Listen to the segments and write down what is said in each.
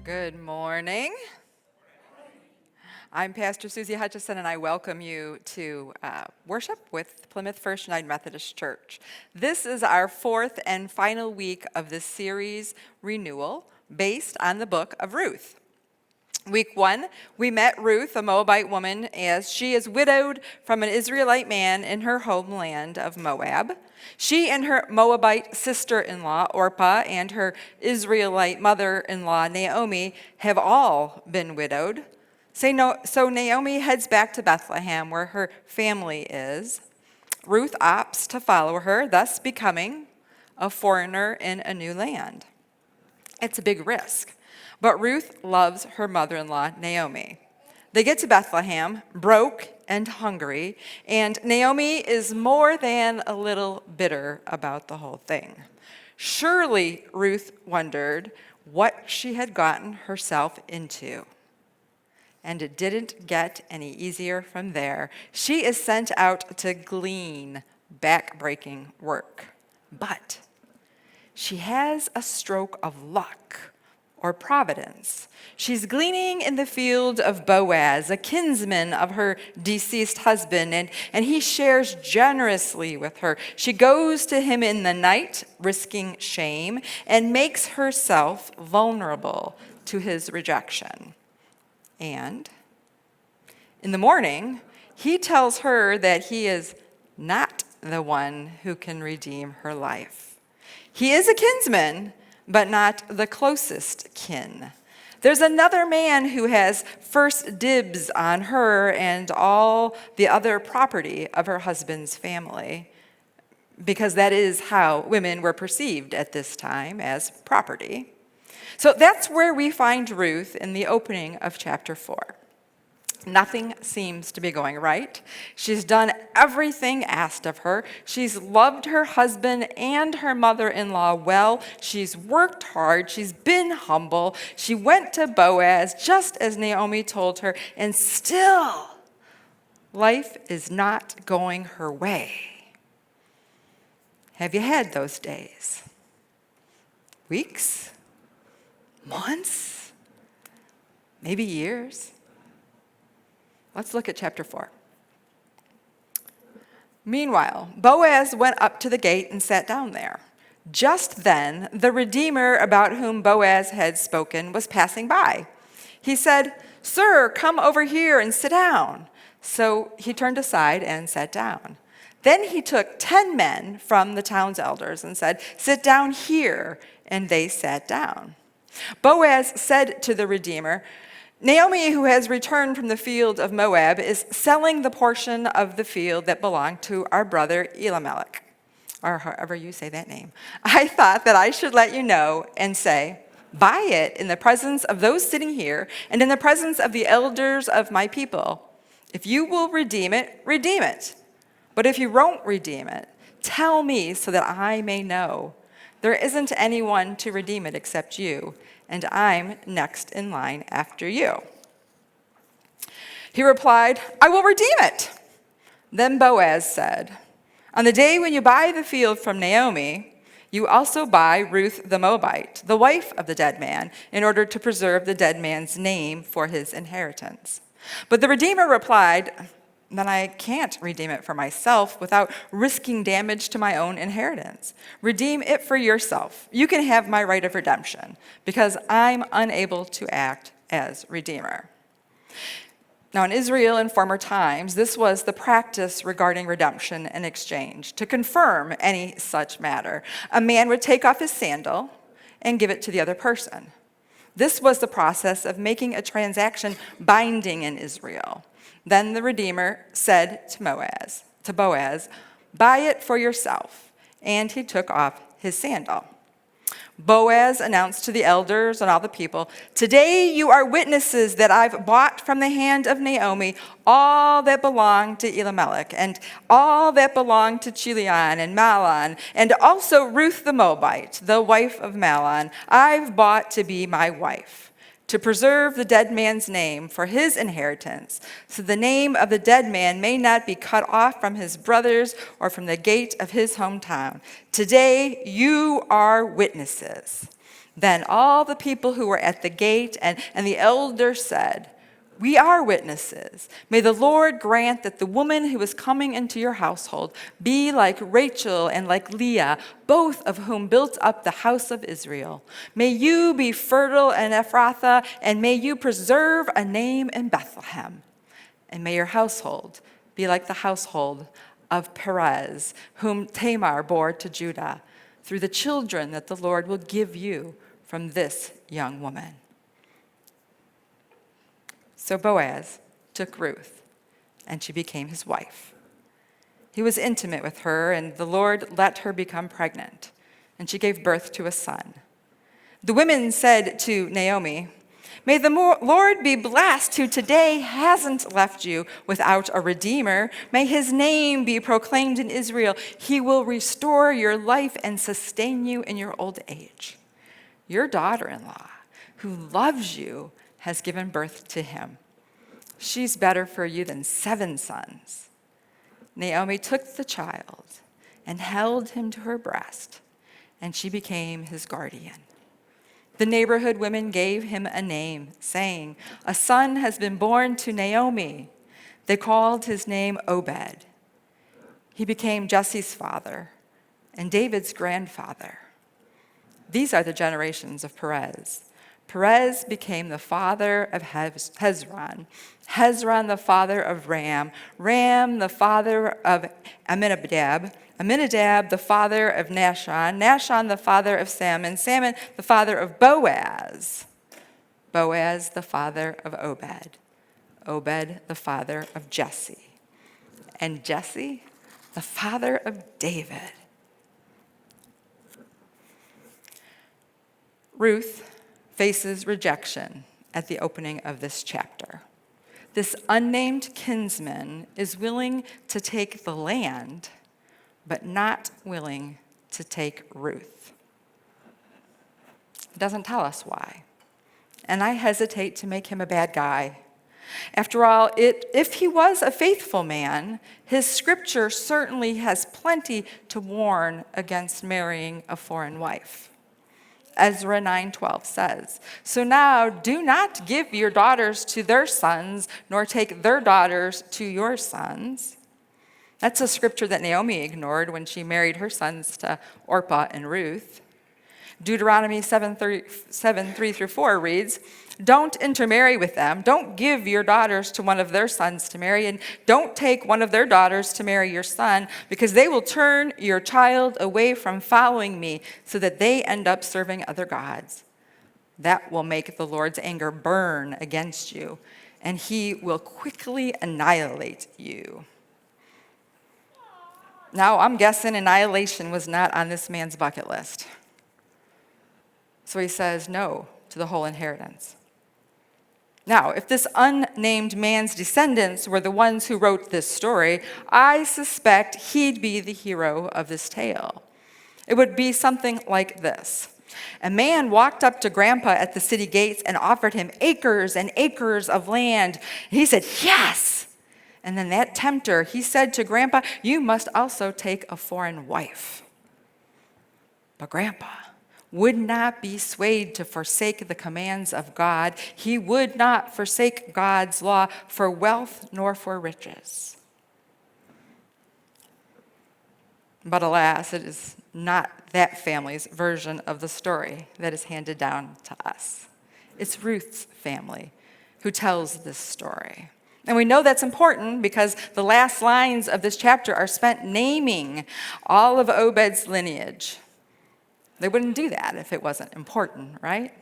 Good morning. I'm Pastor Susie Hutchison, and I welcome you to worship with Plymouth First United Methodist Church. This is our fourth and final week of this series, Renewal, based on the book of Ruth. Week 1, we met Ruth, a Moabite woman, as she is widowed from an Israelite man in her homeland of Moab. She and her Moabite sister-in-law, Orpah, and her Israelite mother-in-law, Naomi, have all been widowed. So Naomi heads back to Bethlehem, where her family is. Ruth opts to follow her, thus becoming a foreigner in a new land. It's a big risk. But Ruth loves her mother-in-law, Naomi. They get to Bethlehem, broke and hungry, and Naomi is more than a little bitter about the whole thing. Surely, Ruth wondered what she had gotten herself into. And it didn't get any easier from there. She is sent out to glean back-breaking work. But she has a stroke of luck, or providence. She's gleaning in the field of Boaz, a kinsman of her deceased husband, and he shares generously with her. She goes to him in the night, risking shame, and makes herself vulnerable to his rejection. And in the morning, he tells her that he is not the one who can redeem her life. He is a kinsman, but not the closest kin. There's another man who has first dibs on her and all the other property of her husband's family, because that is how women were perceived at this time, as property. So that's where we find Ruth in the opening of chapter 4. Nothing seems to be going right. She's done everything asked of her. She's loved her husband and her mother-in-law well. She's worked hard. She's been humble. She went to Boaz just as Naomi told her, and still, life is not going her way. Have you had those days? Weeks? Months? Maybe years? Let's look at chapter 4. Meanwhile, Boaz went up to the gate and sat down there. Just then, the Redeemer about whom Boaz had spoken was passing by. He said, "Sir, come over here and sit down." So he turned aside and sat down. Then he took 10 men from the town's elders and said, "Sit down here," and they sat down. Boaz said to the Redeemer, "Naomi, who has returned from the field of Moab, is selling the portion of the field that belonged to our brother Elimelech," or however you say that name. "I thought that I should let you know and say, buy it in the presence of those sitting here and in the presence of the elders of my people. If you will redeem it, redeem it. But if you won't redeem it, tell me so that I may know. There isn't anyone to redeem it except you, and I'm next in line after you." He replied, "I will redeem it." Then Boaz said, "On the day when you buy the field from Naomi, you also buy Ruth the Moabite, the wife of the dead man, in order to preserve the dead man's name for his inheritance." But the Redeemer replied, "Then I can't redeem it for myself without risking damage to my own inheritance. Redeem it for yourself. You can have my right of redemption, because I'm unable to act as redeemer." Now, in Israel in former times, this was the practice regarding redemption and exchange. To confirm any such matter, a man would take off his sandal and give it to the other person. This was the process of making a transaction binding in Israel. Then the Redeemer said to Boaz, "Buy it for yourself." And he took off his sandal. Boaz announced to the elders and all the people, "Today you are witnesses that I've bought from the hand of Naomi all that belonged to Elimelech, and all that belonged to Chilion and Mahlon, and also Ruth the Moabite, the wife of Mahlon, I've bought to be my wife, to preserve the dead man's name for his inheritance, so the name of the dead man may not be cut off from his brothers or from the gate of his hometown. Today you are witnesses." Then all the people who were at the gate and the elder said, "We are witnesses. May the Lord grant that the woman who is coming into your household be like Rachel and like Leah, both of whom built up the house of Israel. May you be fertile in Ephrathah, and may you preserve a name in Bethlehem. And may your household be like the household of Perez, whom Tamar bore to Judah, through the children that the Lord will give you from this young woman." So Boaz took Ruth, and she became his wife. He was intimate with her, and the Lord let her become pregnant, and she gave birth to a son. The women said to Naomi, "May the Lord be blessed, who today hasn't left you without a redeemer. May his name be proclaimed in Israel. He will restore your life and sustain you in your old age. Your daughter-in-law, who loves you, has given birth to him. She's better for you than 7 sons." Naomi took the child and held him to her breast, and she became his guardian. The neighborhood women gave him a name, saying, "A son has been born to Naomi." They called his name Obed. He became Jesse's father and David's grandfather. These are the generations of Perez. Perez became the father of Hezron, Hezron the father of Ram, Ram the father of Amminadab, Amminadab the father of Nahshon, Nahshon the father of Salmon, Salmon the father of Boaz, Boaz the father of Obed, Obed the father of Jesse, and Jesse the father of David. Ruth faces rejection at the opening of this chapter. This unnamed kinsman is willing to take the land, but not willing to take Ruth. It doesn't tell us why, and I hesitate to make him a bad guy. After all, if he was a faithful man, his scripture certainly has plenty to warn against marrying a foreign wife. Ezra 9:12 says, "So now do not give your daughters to their sons, nor take their daughters to your sons." That's a scripture that Naomi ignored when she married her sons to Orpah and Ruth. Deuteronomy 7:3-4 reads, "Don't intermarry with them. Don't give your daughters to one of their sons to marry, and don't take one of their daughters to marry your son, because they will turn your child away from following me so that they end up serving other gods. That will make the Lord's anger burn against you, and he will quickly annihilate you." Now, I'm guessing annihilation was not on this man's bucket list. So he says no to the whole inheritance. Now, if this unnamed man's descendants were the ones who wrote this story, I suspect he'd be the hero of this tale. It would be something like this. A man walked up to Grandpa at the city gates and offered him acres and acres of land. He said, "Yes!" And then that tempter, he said to Grandpa, "You must also take a foreign wife." But Grandpa would not be swayed to forsake the commands of God. He would not forsake God's law for wealth nor for riches. But alas, it is not that family's version of the story that is handed down to us. It's Ruth's family who tells this story. And we know that's important because the last lines of this chapter are spent naming all of Obed's lineage. They wouldn't do that if it wasn't important, right?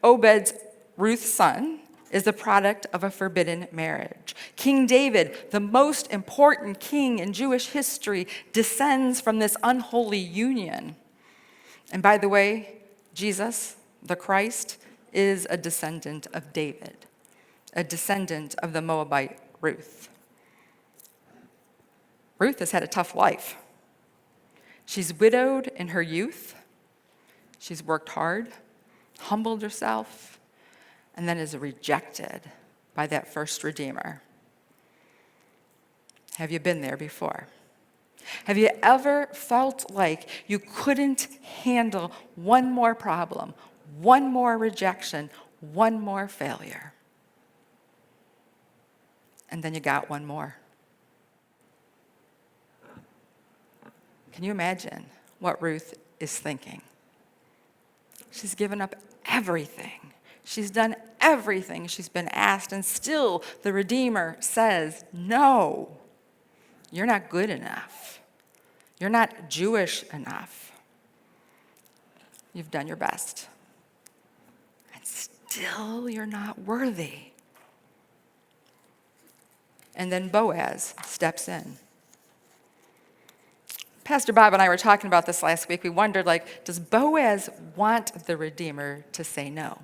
Obed's, Ruth's son, is the product of a forbidden marriage. King David, the most important king in Jewish history, descends from this unholy union. And by the way, Jesus, the Christ, is a descendant of David, a descendant of the Moabite Ruth. Ruth has had a tough life. She's widowed in her youth. She's worked hard, humbled herself, and then is rejected by that first redeemer. Have you been there before? Have you ever felt like you couldn't handle one more problem, one more rejection, one more failure? And then you got one more. Can you imagine what Ruth is thinking? She's given up everything. She's done everything she's been asked, and still the Redeemer says, no, you're not good enough. You're not Jewish enough. You've done your best. And still you're not worthy. And then Boaz steps in. Pastor Bob and I were talking about this last week. We wondered, does Boaz want the Redeemer to say no?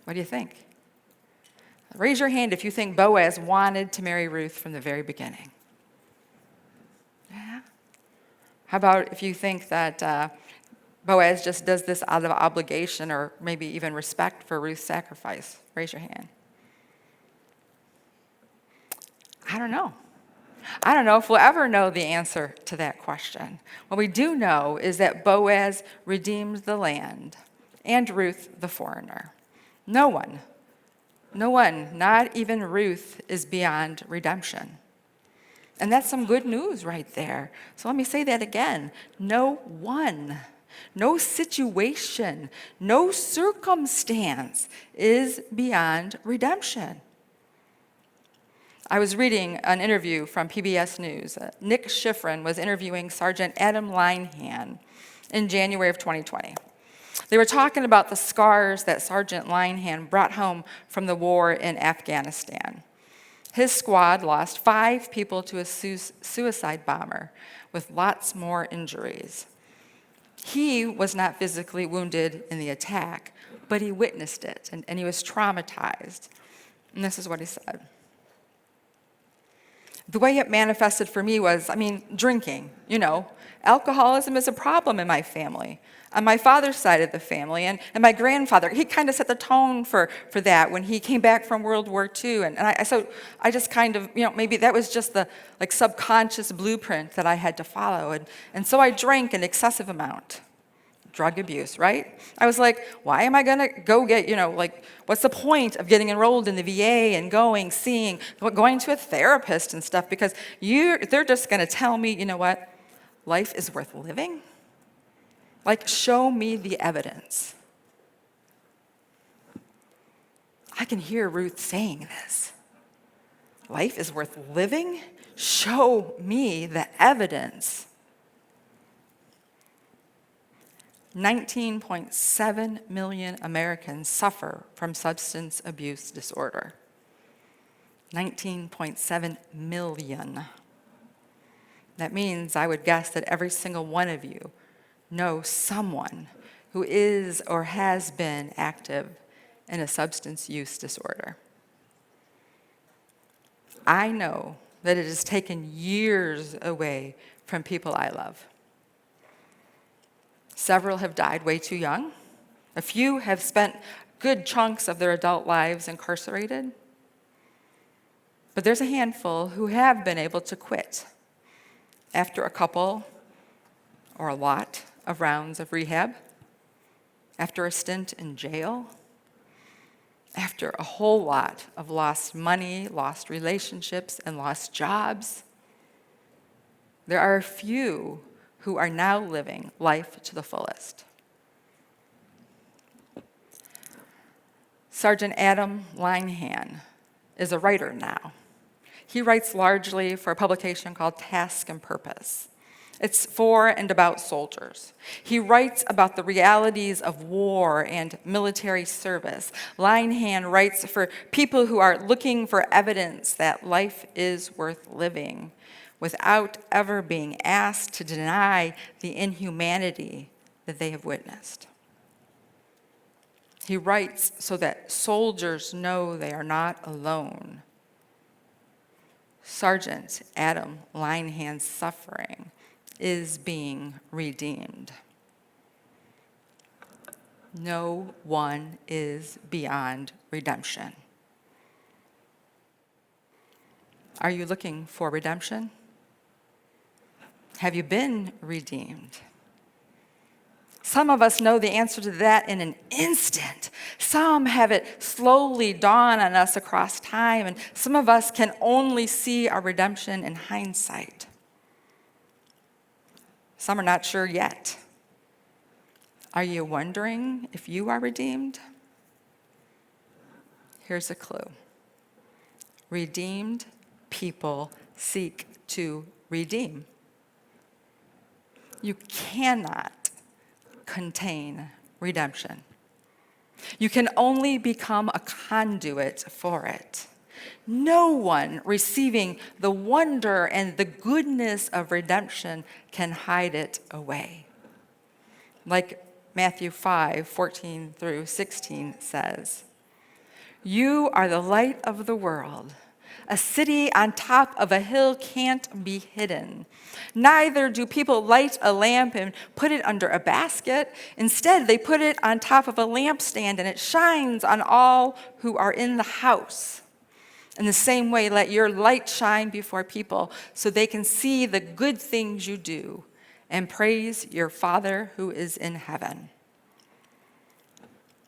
What do you think? Raise your hand if you think Boaz wanted to marry Ruth from the very beginning. Yeah? How about if you think that Boaz just does this out of obligation or maybe even respect for Ruth's sacrifice? Raise your hand. I don't know. I don't know if we'll ever know the answer to that question. What we do know is that Boaz redeemed the land and Ruth the foreigner. No one, not even Ruth, is beyond redemption. And that's some good news right there. So let me say that again. No one, no situation, no circumstance is beyond redemption. I was reading an interview from PBS News. Nick Schifrin was interviewing Sergeant Adam Linehan in January of 2020. They were talking about the scars that Sergeant Linehan brought home from the war in Afghanistan. His squad lost 5 people to a suicide bomber with lots more injuries. He was not physically wounded in the attack, but he witnessed it, and he was traumatized. And this is what he said. The way it manifested for me was, drinking. Alcoholism is a problem in my family. On my father's side of the family, and my grandfather, he kind of set the tone for that when he came back from World War II. So I just kind of, maybe that was just the subconscious blueprint that I had to follow. And so I drank an excessive amount. Drug abuse, right? I was like, why am I going to go get, what's the point of getting enrolled in the VA and going to a therapist and stuff? Because they're just going to tell me, you know what, life is worth living? Show me the evidence. I can hear Ruth saying this. Life is worth living? Show me the evidence. 19.7 million Americans suffer from substance abuse disorder. 19.7 million. That means I would guess that every single one of you knows someone who is or has been active in a substance use disorder. I know that it has taken years away from people I love. Several have died way too young. A few have spent good chunks of their adult lives incarcerated. But there's a handful who have been able to quit after a couple or a lot of rounds of rehab, after a stint in jail, after a whole lot of lost money, lost relationships, and lost jobs. There are a few who are now living life to the fullest. Sergeant Adam Linehan is a writer now. He writes largely for a publication called Task and Purpose. It's for and about soldiers. He writes about the realities of war and military service. Linehan writes for people who are looking for evidence that life is worth living without ever being asked to deny the inhumanity that they have witnessed. He writes so that soldiers know they are not alone. Sergeant Adam Linehan's suffering is being redeemed. No one is beyond redemption. Are you looking for redemption? Have you been redeemed? Some of us know the answer to that in an instant. Some have it slowly dawn on us across time, and some of us can only see our redemption in hindsight. Some are not sure yet. Are you wondering if you are redeemed? Here's a clue. Redeemed people seek to redeem. You cannot contain redemption. You can only become a conduit for it. No one receiving the wonder and the goodness of redemption can hide it away. Like Matthew 5:14 through 16 says, "You are the light of the world. A city on top of a hill can't be hidden. Neither do people light a lamp and put it under a basket. Instead, they put it on top of a lampstand, and it shines on all who are in the house. In the same way, let your light shine before people so they can see the good things you do and praise your Father who is in heaven."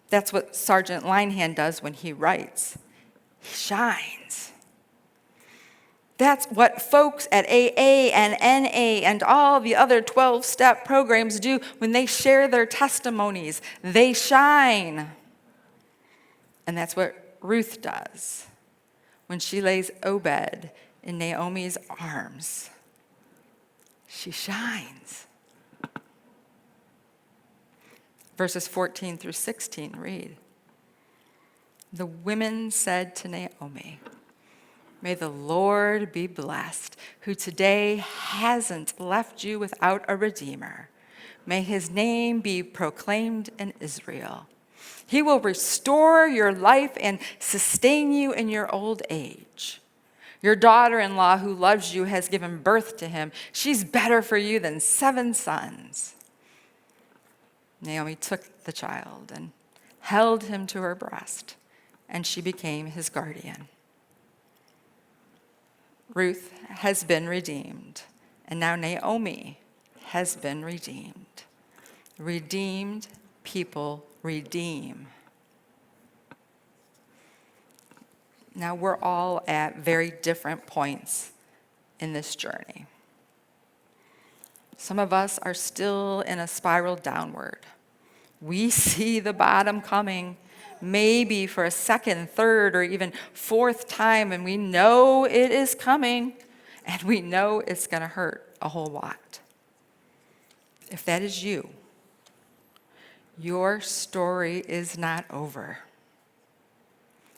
That's what Sergeant Linehan does when he writes. He shines. That's what folks at AA and NA and all the other 12-step programs do when they share their testimonies. They shine. And that's what Ruth does when she lays Obed in Naomi's arms. She shines. Verses 14 through 16 read, "The women said to Naomi, 'May the Lord be blessed, who today hasn't left you without a redeemer. May his name be proclaimed in Israel. He will restore your life and sustain you in your old age. Your daughter-in-law who loves you has given birth to him. She's better for you than 7 sons.' Naomi took the child and held him to her breast, and she became his guardian." Ruth has been redeemed, and now Naomi has been redeemed. Redeemed people redeem. Now we're all at very different points in this journey. Some of us are still in a spiral downward. We see the bottom coming, maybe for a second, third, or even 4th time, and we know it is coming, and we know it's going to hurt a whole lot. If that is you, your story is not over.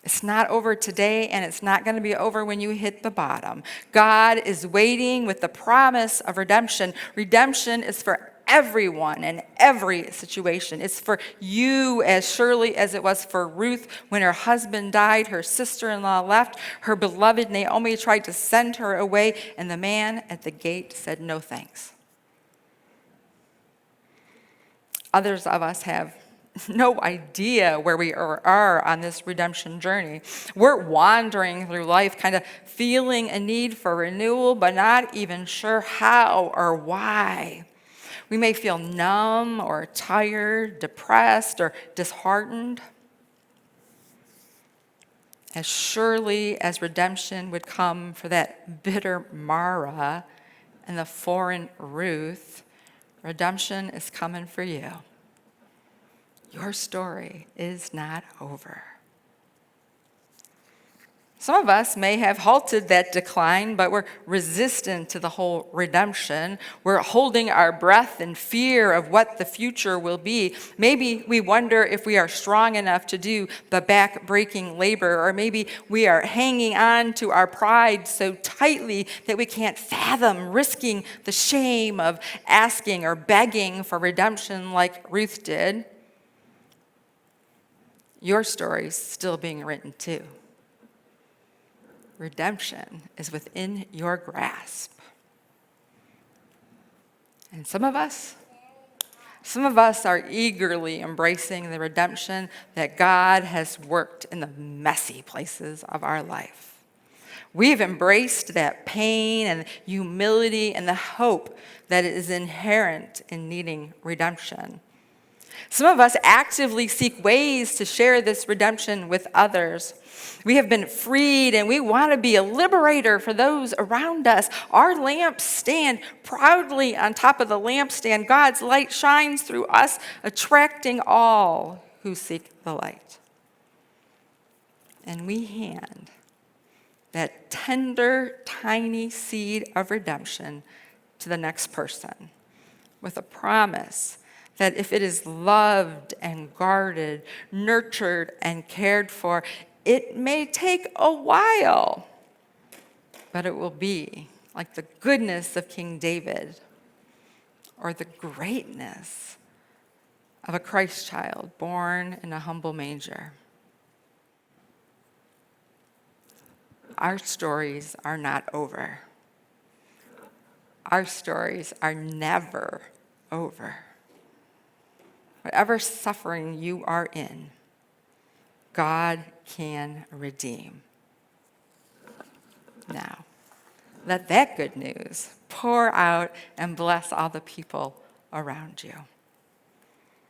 It's not over today, and it's not going to be over when you hit the bottom. God is waiting with the promise of redemption. Redemption is for everyone in every situation. It's for you as surely as it was for Ruth when her husband died, her sister-in-law left, her beloved Naomi tried to send her away, and the man at the gate said no thanks. Others of us have no idea where we are on this redemption journey. We're wandering through life, kind of feeling a need for renewal, but not even sure how or why. We may feel numb or tired, depressed, or disheartened. As surely as redemption would come for that bitter Mara and the foreign Ruth, redemption is coming for you. Your story is not over. Some of us may have halted that decline, but we're resistant to the whole redemption. We're holding our breath in fear of what the future will be. Maybe we wonder if we are strong enough to do the back-breaking labor, or maybe we are hanging on to our pride so tightly that we can't fathom risking the shame of asking or begging for redemption like Ruth did. Your story's still being written too. Redemption is within your grasp. And some of us are eagerly embracing the redemption that God has worked in the messy places of our life. We've embraced that pain and humility and the hope that is inherent in needing redemption. Some of us actively seek ways to share this redemption with others. We have been freed and we want to be a liberator for those around us. Our lamps stand proudly on top of the lampstand. God's light shines through us, attracting all who seek the light. And we hand that tender, tiny seed of redemption to the next person with a promise that if it is loved and guarded, nurtured and cared for, it may take a while, but it will be like the goodness of King David or the greatness of a Christ child born in a humble manger. Our stories are not over. Our stories are never over. Whatever suffering you are in, God can redeem. Now, let that good news pour out and bless all the people around you.